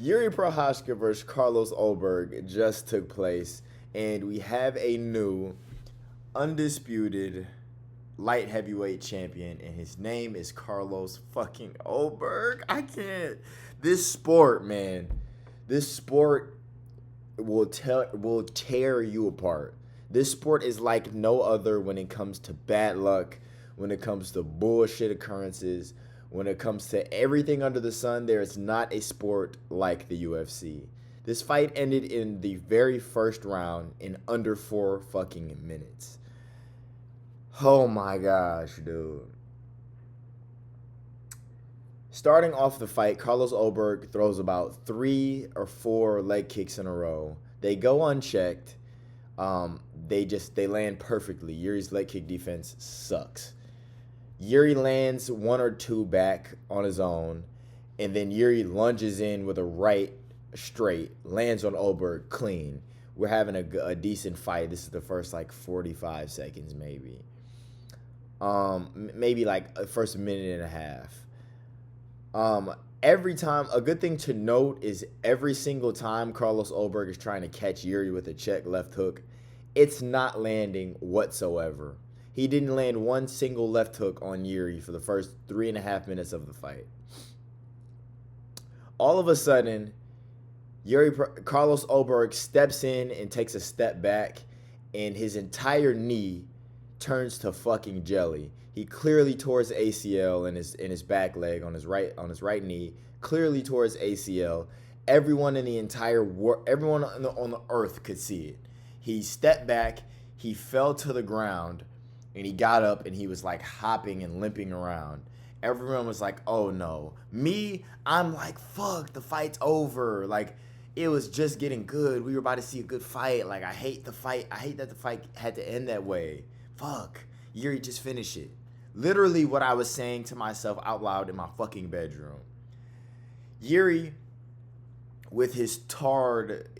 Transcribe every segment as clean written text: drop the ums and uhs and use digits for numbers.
Yuri Prochazka versus Carlos Ulberg just took place, and we have a new, undisputed light heavyweight champion, and his name is Carlos fucking Ulberg. I can't. This sport, man, this sport will tear you apart. This sport is like no other when it comes to bad luck, when it comes to bullshit occurrences, when it comes to everything under the sun. There is not a sport like the UFC. This fight ended in the very first round in under 4 fucking minutes. Oh my gosh, dude. Starting off the fight, Carlos Ulberg throws about 3 or 4 leg kicks in a row. They go unchecked. They land perfectly. Yuri's leg kick defense sucks. Jiri lands 1 or 2 back on his own, and then Jiri lunges in with a right straight, lands on Ulberg clean. We're having a decent fight. This is the first like 45 seconds maybe. Maybe like the first minute and a half. Every time, a good thing to note is every single time Carlos Ulberg is trying to catch Jiri with a check left hook, it's not landing whatsoever. He didn't land one single left hook on Jiri for the first 3.5 minutes of the fight. All of a sudden, Carlos Ulberg steps in and takes a step back, and his entire knee turns to fucking jelly. He clearly tore his ACL in his back leg on his right knee. Clearly tore his ACL. Everyone in the entire world, everyone on the earth could see it. He stepped back. He fell to the ground. And he got up and he was like hopping and limping around. Everyone was like, oh no. Me, I'm like, fuck, the fight's over. Like, it was just getting good. We were about to see a good fight. Like, I hate the fight. I hate that the fight had to end that way. Fuck. Jiri, just finish it. Literally what I was saying to myself out loud in my fucking bedroom. Jiri, with his schizoness,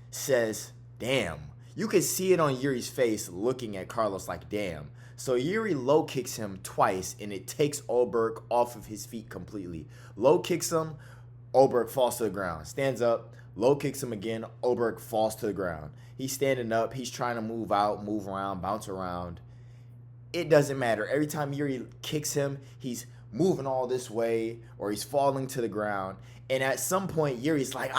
says, damn. You could see it on Yuri's face looking at Carlos like, damn. So Jiri low kicks him twice, and it takes Ulberg off of his feet completely. Low kicks him, Ulberg falls to the ground. Stands up, low kicks him again, Ulberg falls to the ground. He's standing up, he's trying to move out, move around, bounce around. It doesn't matter. Every time Jiri kicks him, he's moving all this way, or he's falling to the ground. And at some point, Yuri's like,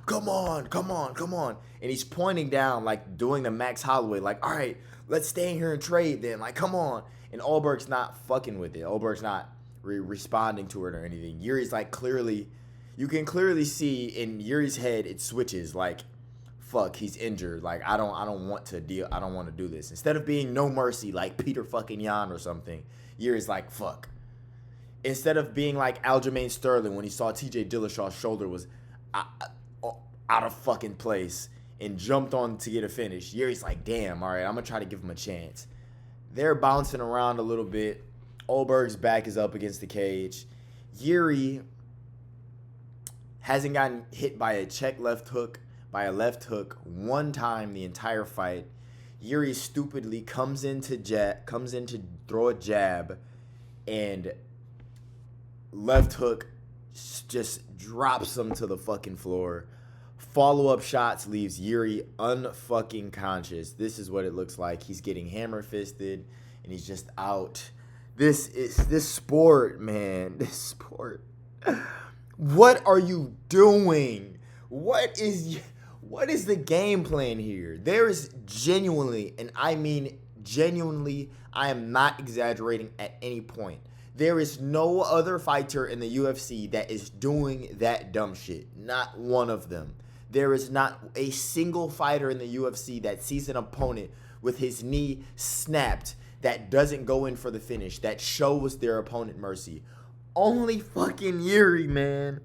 come on. And he's pointing down, like doing the Max Holloway, like, all right, let's stay in here and trade then. Like, come on. And Ulberg's not fucking with it. Ulberg's not responding to it or anything. Yuri's like clearly, you can clearly see in Yuri's head, it switches like, fuck, he's injured. Like, I don't want to do this. Instead of being no mercy like Peter fucking Yan or something, Yuri's like, fuck. Instead of being like Aljamain Sterling when he saw TJ Dillashaw's shoulder was out of fucking place and jumped on to get a finish, Yuri's like, damn, all right, I'm going to try to give him a chance. They're bouncing around a little bit. Ulberg's back is up against the cage. Jiri hasn't gotten hit by a check left hook, by a left hook one time the entire fight. Jiri stupidly comes in to throw a jab, and left hook just drops him to the fucking floor. Follow-up shots leaves Jiri unfucking conscious. This is what it looks like. He's getting hammer-fisted, and he's just out. This sport, man. This sport. What are you doing? What is the game plan here? There is genuinely, and I mean genuinely, I am not exaggerating at any point, there is no other fighter in the UFC that is doing that dumb shit. Not one of them. There is not a single fighter in the UFC that sees an opponent with his knee snapped that doesn't go in for the finish, that shows their opponent mercy. Only fucking Jiri, man.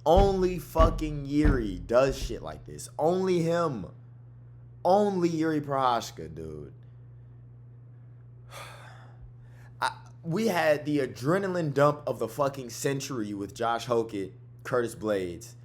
Only fucking Jiri does shit like this. Only him. Only Jiri Prochazka, dude. We had the adrenaline dump of the fucking century with Josh Hokett, Curtis Blades.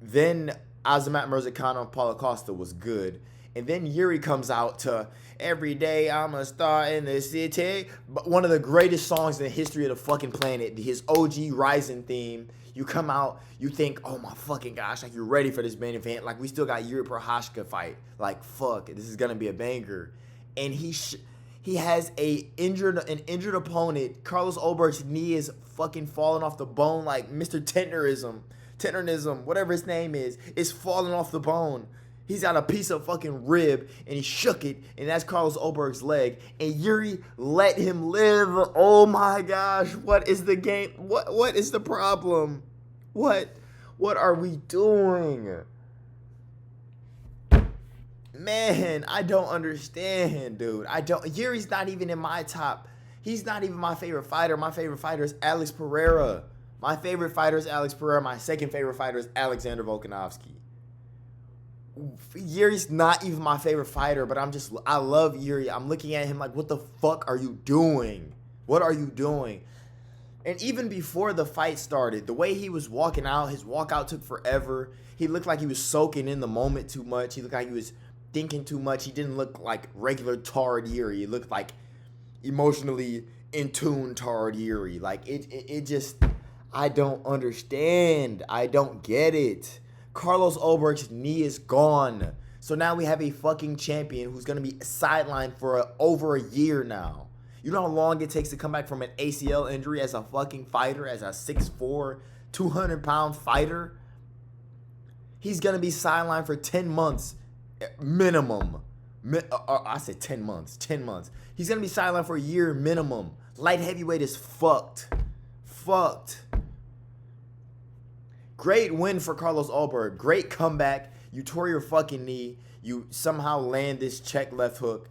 Then Azamat Murzakanov, Paulo Costa was good. And then Jiri comes out to Every Day I'm a Star in the City. One of the greatest songs in the history of the fucking planet. His OG Rising theme. You come out, you think, oh my fucking gosh, like you're ready for this main event. Like we still got Jiri Prochazka fight. Like fuck, this is gonna be a banger. And he has an injured opponent. Carlos Ulberg's knee is fucking falling off the bone like Mr. Tenderism, whatever his name is falling off the bone. He's got a piece of fucking rib, and he shook it, and that's Carlos Ulberg's leg. And Jiri let him live. Oh my gosh, what is the game? What is the problem? What are we doing? Man, I don't understand, dude. Jiri's not even in my top. He's not even my favorite fighter. My favorite fighter is Alex Pereira. My favorite fighter is Alex Pereira. My second favorite fighter is Alexander Volkanovski. Jiri's not even my favorite fighter, but I love Jiri. I'm looking at him like, what the fuck are you doing? What are you doing? And even before the fight started, the way he was walking out, his walkout took forever. He looked like he was soaking in the moment too much. He looked like he was thinking too much. He didn't look like regular Tard Jiri. He looked like emotionally in tune Tard Jiri. Like it just, I don't understand. I don't get it. Carlos Ulberg's knee is gone. So now we have a fucking champion who's going to be sidelined for over a year now. You know how long it takes to come back from an ACL injury as a fucking fighter, as a 6'4", 200-pound fighter? He's going to be sidelined for 10 months minimum. I said 10 months. 10 months. He's going to be sidelined for a year minimum. Light heavyweight is fucked. Fucked. Great win for Carlos Ulberg. Great comeback. You tore your fucking knee. You somehow land this check left hook.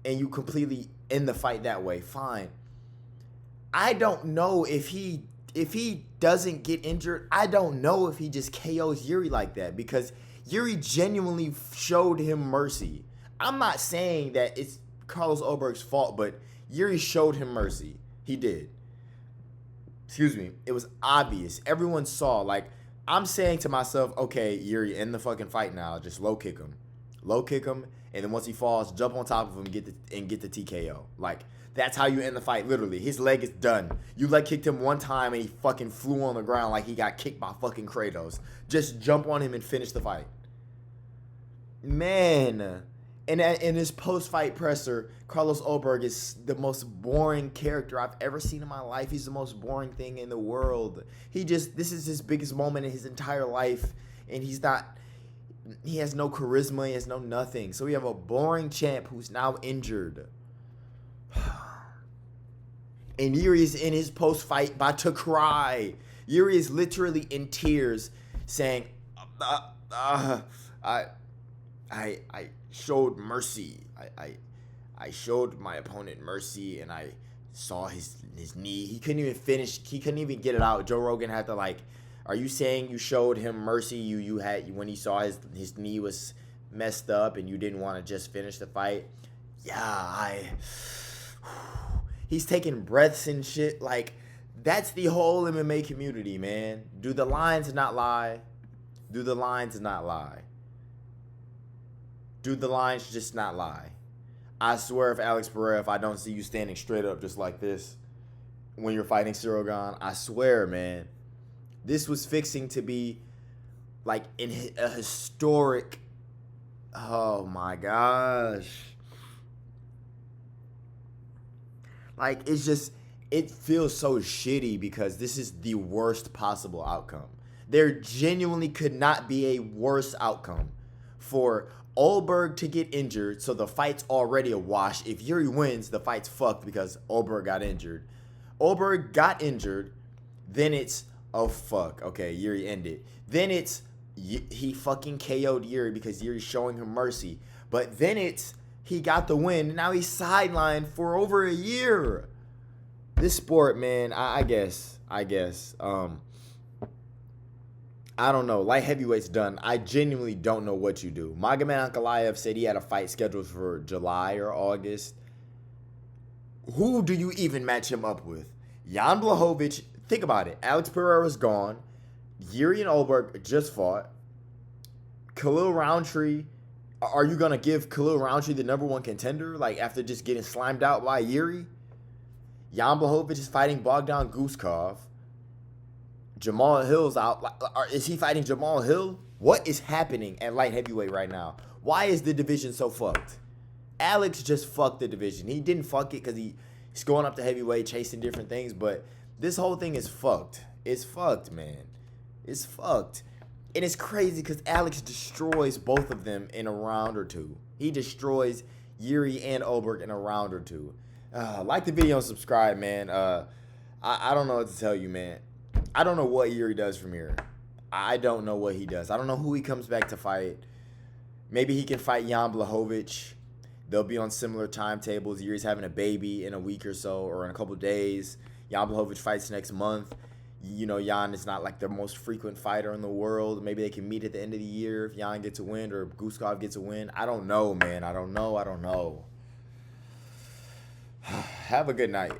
And you completely end the fight that way. Fine. I don't know if he doesn't get injured. I don't know if he just KOs Jiri like that. Because Jiri genuinely showed him mercy. I'm not saying that it's Carlos Ulberg's fault. But Jiri showed him mercy. He did. Excuse me. It was obvious. Everyone saw. Like, I'm saying to myself, okay, Jiri, end the fucking fight now. Just low kick him. Low kick him. And then once he falls, jump on top of him and get the TKO. Like, that's how you end the fight, literally. His leg is done. You leg kicked him one time and he fucking flew on the ground like he got kicked by fucking Kratos. Just jump on him and finish the fight. Man. And in his post-fight presser, Carlos Ulberg is the most boring character I've ever seen in my life. He's the most boring thing in the world. This is his biggest moment in his entire life. And he has no charisma. He has no nothing. So we have a boring champ who's now injured. And Jiri is in his post-fight about to cry. Jiri is literally in tears saying, I showed mercy. I showed my opponent mercy, and I saw his knee. He couldn't even finish. He couldn't even get it out. Joe Rogan had to like, are you saying you showed him mercy? You had when he saw his knee was messed up, and you didn't want to just finish the fight? Yeah, he's taking breaths and shit. Like, that's the whole MMA community, man. Do the lines not lie? Do the lines not lie? Do the lines just not lie? I swear, if Alex Pereira, if I don't see you standing straight up just like this when you're fighting Cyril Gane, I swear, man, this was fixing to be like a historic. Oh my gosh. Like, it feels so shitty because this is the worst possible outcome. There genuinely could not be a worse outcome for Ulberg to get injured, so the fight's already a wash. If Jiri wins, the fight's fucked because Ulberg got injured. Ulberg got injured, then it's, oh fuck, okay, Jiri ended. Then it's, he fucking KO'd Jiri because Jiri's showing him mercy. But then it's, he got the win, and now he's sidelined for over a year. This sport, man, I guess. I don't know. Light heavyweight's done. I genuinely don't know what you do. Magomed Ankalaev said he had a fight scheduled for July or August. Who do you even match him up with? Jan Blachowicz, think about it. Alex Pereira's gone. Jiri and Ulberg just fought. Khalil Roundtree Are you gonna give Khalil Roundtree the #1 contender, like after just getting slimed out by Jiri? Jan Blachowicz is fighting Bogdan Guskov. Jamal Hill's out. Is he fighting Jamal Hill? What is happening at light heavyweight right now? Why is the division so fucked? Alex just fucked the division. He didn't fuck it because he's going up to heavyweight, chasing different things, but this whole thing is fucked. It's fucked, man. It's fucked. And it's crazy because Alex destroys both of them in a round or two. He destroys Jiri and Ulberg in a round or two. Like the video and subscribe, man. I don't know what to tell you, man. I don't know what Jiri does from here. I don't know what he does. I don't know who he comes back to fight. Maybe he can fight Jan Blachowicz. They'll be on similar timetables. Jiri's having a baby in a week or so, or in a couple days. Jan Blachowicz fights next month. You know, Jan is not like the most frequent fighter in the world. Maybe they can meet at the end of the year if Jan gets a win or Guskov gets a win. I don't know, man. I don't know. Have a good night.